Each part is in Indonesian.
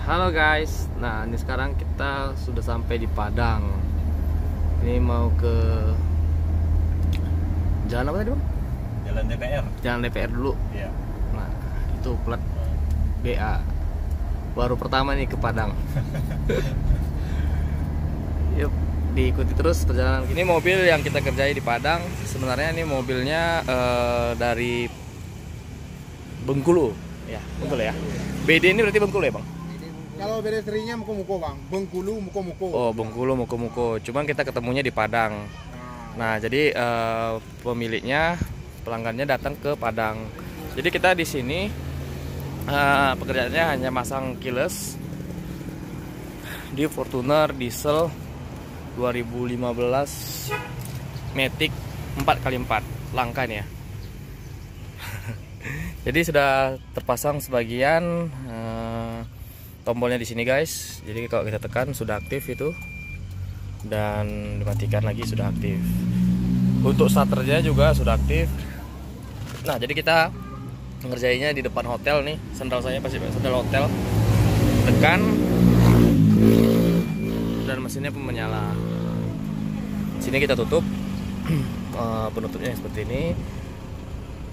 Halo guys, nah ini sekarang kita sudah sampai di Padang. Ini mau ke jalan apa tadi bang? Jalan DPR. Jalan DPR dulu. Iya. Nah itu plat BA. Baru pertama nih ke Padang. Yuk diikuti terus perjalanan. Ini mobil yang kita kerjai di Padang. Sebenarnya ini mobilnya dari Bengkulu. Ya Bengkulu ya. BD ini berarti Bengkulu ya bang? Kalau beda serinya muko-muko bang, Bengkulu muko-muko. Oh Bengkulu muko-muko. Cuman kita ketemunya di Padang. Nah jadi pemiliknya, pelanggannya datang ke Padang. Jadi kita di sini pekerjaannya hanya masang keyless di Fortuner diesel 2015 Matic 4x4 langka nih ya. Jadi sudah terpasang sebagian tombolnya di sini guys. Jadi kalau kita tekan sudah aktif itu, dan dimatikan lagi sudah aktif. Untuk starternya juga sudah aktif. Nah jadi kita ngerjainnya di depan hotel nih. Sendal saya pasti sendal hotel. Tekan dan mesinnya pun menyala. Sini kita tutup penutupnya seperti ini,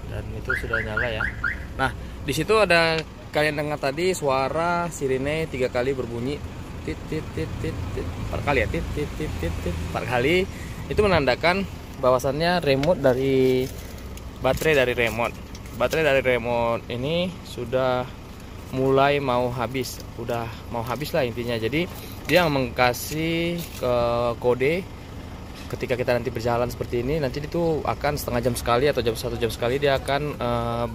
dan itu sudah nyala ya. Nah di situ ada, kalian dengar tadi suara sirine 3 kali berbunyi, tit tit tit tit tit, 4 kali ya, tit tit tit tit tit, 4 kali. Itu menandakan bahwasannya remote dari baterai dari remote ini sudah mulai mau habis, udah mau habis lah intinya. Jadi dia mengkasih ke kode ketika kita nanti berjalan seperti ini, nanti itu akan setengah jam sekali atau 1 jam sekali dia akan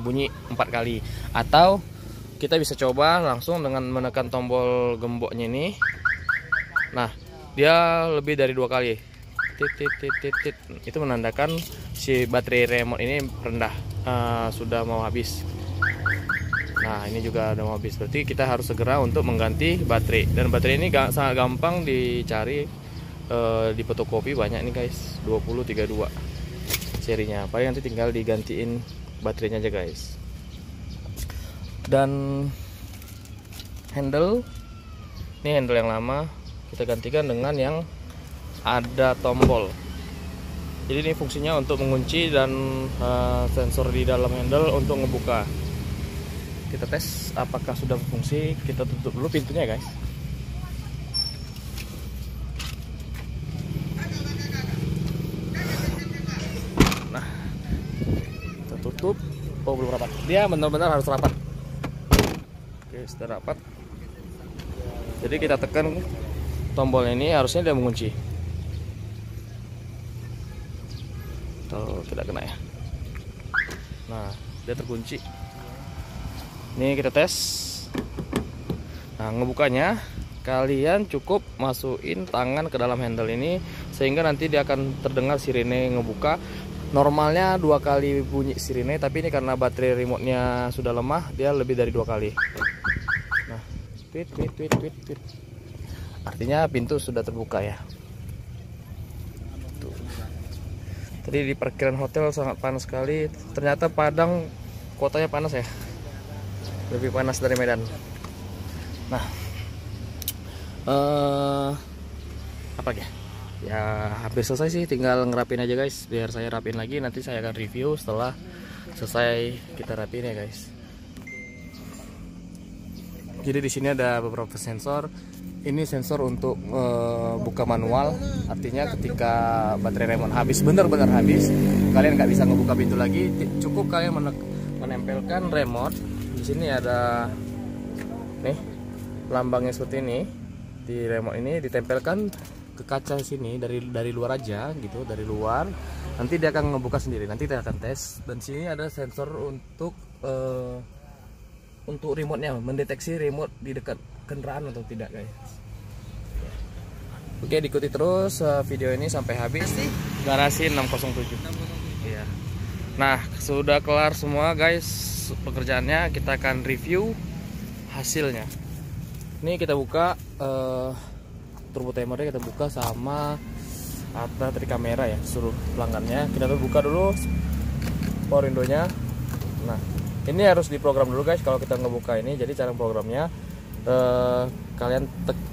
bunyi 4 kali. Atau kita bisa coba langsung dengan menekan tombol gemboknya ini. Nah dia lebih dari 2 kali, tit tit tit tit tit. Itu menandakan si baterai remote ini rendah, sudah mau habis. Nah ini juga udah mau habis, berarti kita harus segera untuk mengganti baterai. Dan baterai ini sangat gampang dicari, di fotokopi banyak nih guys, 2032 serinya. Paling nanti tinggal digantiin baterainya aja guys. Dan handle, ini handle yang lama kita gantikan dengan yang ada tombol. Jadi ini fungsinya untuk mengunci dan sensor di dalam handle untuk ngebuka. Kita tes apakah sudah berfungsi. Kita tutup dulu pintunya guys. Nah kita tutup. Oh belum rapat, dia benar-benar harus rapat. Oke sudah rapat. Jadi kita tekan tombol ini, harusnya dia mengunci. Tuh tidak kena ya. Nah dia terkunci. Ini kita tes. Nah ngebukanya kalian cukup masukin tangan ke dalam handle ini, sehingga nanti dia akan terdengar sirine ngebuka. Normalnya 2 kali bunyi sirine, tapi ini karena baterai remote-nya sudah lemah, dia lebih dari 2 kali. Nah, tweet tweet tweet tweet tweet. Artinya pintu sudah terbuka ya. Tuh. Tadi di parkiran hotel sangat panas sekali. Ternyata Padang kotanya panas ya. Lebih panas dari Medan. Nah, apa ya? Ya hampir selesai sih, tinggal ngerapin aja guys. Biar saya rapin lagi, nanti saya akan review setelah selesai kita rapin ya guys. Jadi di sini ada beberapa sensor. Ini sensor untuk buka manual. Artinya ketika baterai remote habis, benar-benar habis, kalian nggak bisa ngebuka pintu lagi. Cukup kalian menempelkan remote. Di sini ada nih lambangnya seperti ini. Di remote ini ditempelkan ke kaca sini dari luar aja gitu, dari luar. Nanti dia akan ngebuka sendiri. Nanti kita akan tes. Dan sini ada sensor untuk remote-nya, mendeteksi remote di dekat kendaraan atau tidak guys. Oke, diikuti terus video ini sampai habis. Garasi 607. Iya. Nah, sudah kelar semua guys pekerjaannya. Kita akan review hasilnya. Ini kita buka turbo timernya, kita buka sama ada tadi kamera ya, suruh pelanggannya. Kita buka dulu power window-nya. Nah, ini harus diprogram dulu guys kalau kita ngebuka ini. Jadi cara programnya kalian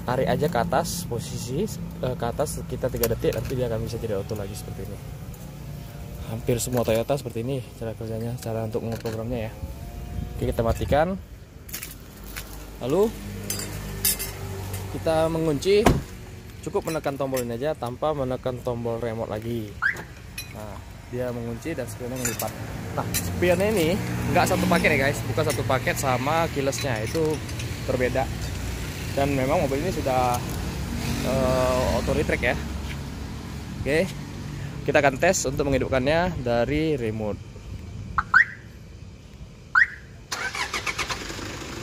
tarik aja ke atas, posisi ke atas sekitar 3 detik, nanti dia akan bisa jadi auto lagi seperti ini. Hampir semua Toyota seperti ini cara kerjanya, cara untuk ngeprogramnya ya. Oke, kita matikan, lalu kita mengunci. Cukup menekan tombol ini aja tanpa menekan tombol remote lagi. Nah, dia mengunci dan spionnya ngelipat. Nah, spionnya ini nggak satu paket ya guys, bukan satu paket sama keylessnya, itu berbeda. Dan memang mobil ini sudah auto retract ya. Oke, kita akan tes untuk menghidupkannya dari remote.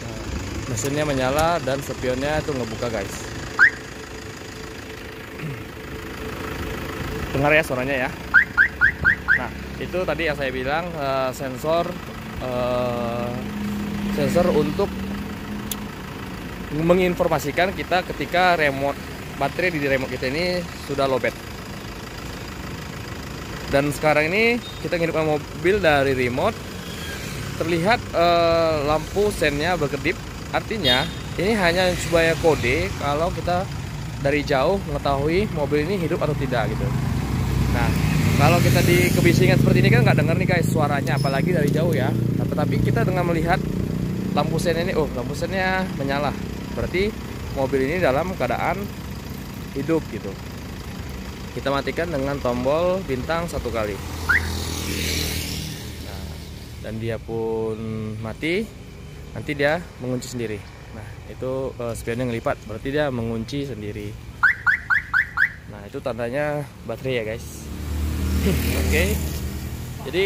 Nah, mesinnya menyala dan spionnya itu ngebuka guys. Dengar ya suaranya ya. Nah, itu tadi yang saya bilang sensor untuk menginformasikan kita ketika remote baterai di remote kita ini sudah lowbat. Dan sekarang ini kita menghidupkan mobil dari remote, terlihat lampu sennya berkedip. Artinya ini hanya sebuah kode kalau kita dari jauh mengetahui mobil ini hidup atau tidak gitu. Nah, kalau kita di kebisingan seperti ini kan nggak dengar nih guys suaranya, apalagi dari jauh ya. Tapi kita dengan melihat lampu sen ini, oh lampu sennya menyala, berarti mobil ini dalam keadaan hidup gitu. Kita matikan dengan tombol bintang 1 kali. Nah, dan dia pun mati. Nanti dia mengunci sendiri. Nah, itu spionnya ngelipat, berarti dia mengunci sendiri. Nah, itu tandanya baterai ya guys. Oke. Jadi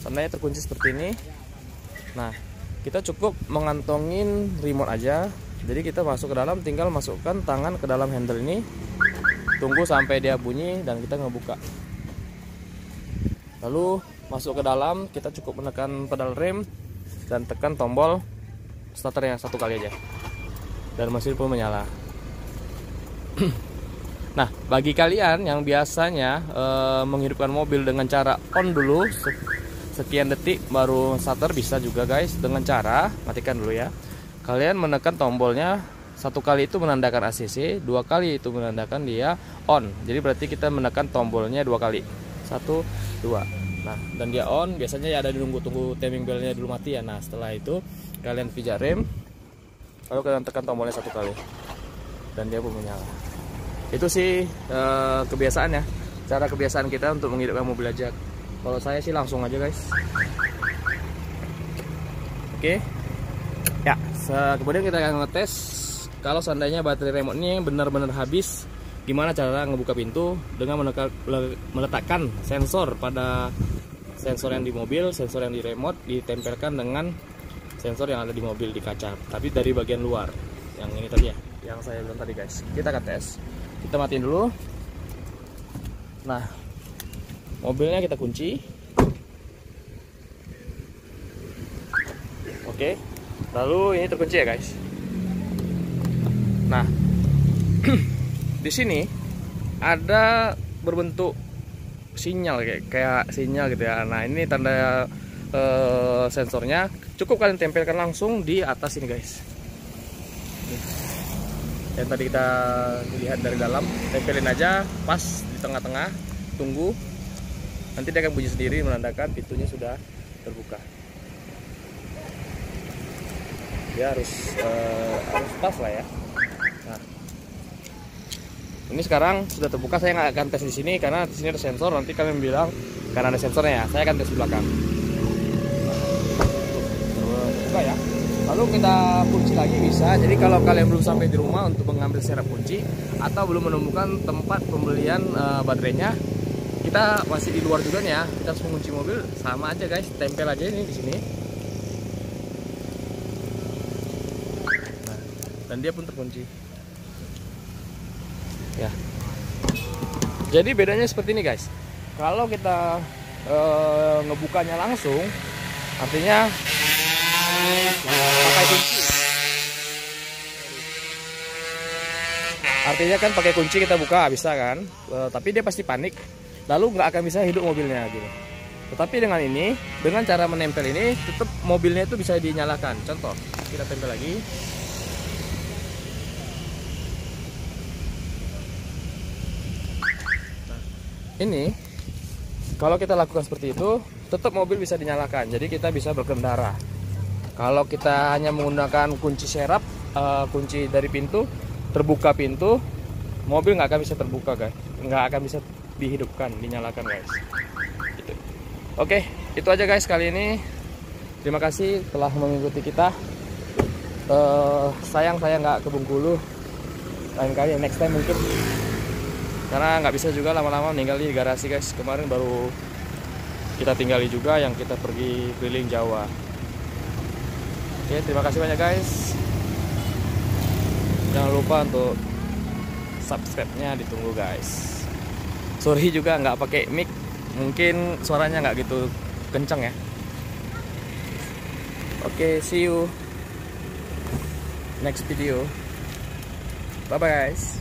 tandanya terkunci seperti ini. Nah, kita cukup mengantongin remote aja. Jadi kita masuk ke dalam, tinggal masukkan tangan ke dalam handle ini. Tunggu sampai dia bunyi dan kita ngebuka. Lalu masuk ke dalam, kita cukup menekan pedal rem dan tekan tombol starternya 1 kali aja. Dan mesin pun menyala. Nah, bagi kalian yang biasanya menghidupkan mobil dengan cara on dulu sekian detik baru starter, bisa juga guys dengan cara matikan dulu ya. Kalian menekan tombolnya 1 kali itu menandakan ACC, 2 kali itu menandakan dia on. Jadi berarti kita menekan tombolnya 2 kali. 1, 2. Nah, dan dia on, biasanya ya ada tunggu timing belnya dulu mati ya. Nah, setelah itu kalian pijak rem, lalu kalian tekan tombolnya 1 kali dan dia pun menyala. Itu sih kebiasaan ya, cara kebiasaan kita untuk menghidupkan mobil aja. Kalau saya sih langsung aja guys. Oke ya, kemudian kita akan ngetes kalau seandainya baterai remote ini benar-benar habis, gimana cara ngebuka pintu dengan meletakkan sensor pada sensor yang di mobil, sensor yang di remote ditempelkan dengan sensor yang ada di mobil di kaca, tapi dari bagian luar. Yang ini tadi ya, yang saya bilang tadi guys. Kita akan tes. Kita matiin dulu. Nah, mobilnya kita kunci. Oke. Lalu ini terkunci ya guys. Nah, di sini ada berbentuk sinyal kayak sinyal gitu ya. Nah, ini tanda sensornya. Cukup kalian tempelkan langsung di atas ini guys. Yang tadi kita lihat dari dalam, tempelin aja pas di tengah-tengah, tunggu, nanti dia akan bunyi sendiri menandakan pintunya sudah terbuka. Dia harus pas lah ya. Nah, ini sekarang sudah terbuka. Saya nggak akan tes di sini karena di sini ada sensor. Nanti kalian bilang karena ada sensornya ya. Saya akan tes di belakang. Terbuka ya. Lalu kita kunci lagi bisa. Jadi kalau kalian belum sampai di rumah untuk mengambil serep kunci atau belum menemukan tempat pembelian baterainya, kita masih di luar juga nih ya. Kita harus mengunci mobil, sama aja guys, tempel aja ini di sini. Nah, dan dia pun terkunci. Ya. Jadi bedanya seperti ini guys. Kalau kita ngebukanya langsung, artinya pakai kunci. Artinya kan pakai kunci kita buka bisa kan, tapi dia pasti panik, lalu nggak akan bisa hidup mobilnya gitu. Tetapi dengan ini, dengan cara menempel ini, tetap mobilnya itu bisa dinyalakan. Contoh, kita tempel lagi. Nah, ini kalau kita lakukan seperti itu, tetap mobil bisa dinyalakan. Jadi kita bisa berkendara. Kalau kita hanya menggunakan kunci serap, kunci dari pintu, terbuka pintu, mobil nggak akan bisa terbuka guys, nggak akan bisa dihidupkan, dinyalakan guys. Gitu. Oke, itu aja guys kali ini. Terima kasih telah mengikuti kita. Sayang saya nggak ke Bengkulu, lain kali next time mungkin, karena nggak bisa juga lama-lama meninggal di garasi guys. Kemarin baru kita tinggali juga yang kita pergi keliling Jawa. Oke, terima kasih banyak guys. Jangan lupa untuk subscribe-nya ditunggu guys. Sorry juga nggak pakai mic, mungkin suaranya nggak gitu kenceng ya. Oke, see you next video. Bye bye guys.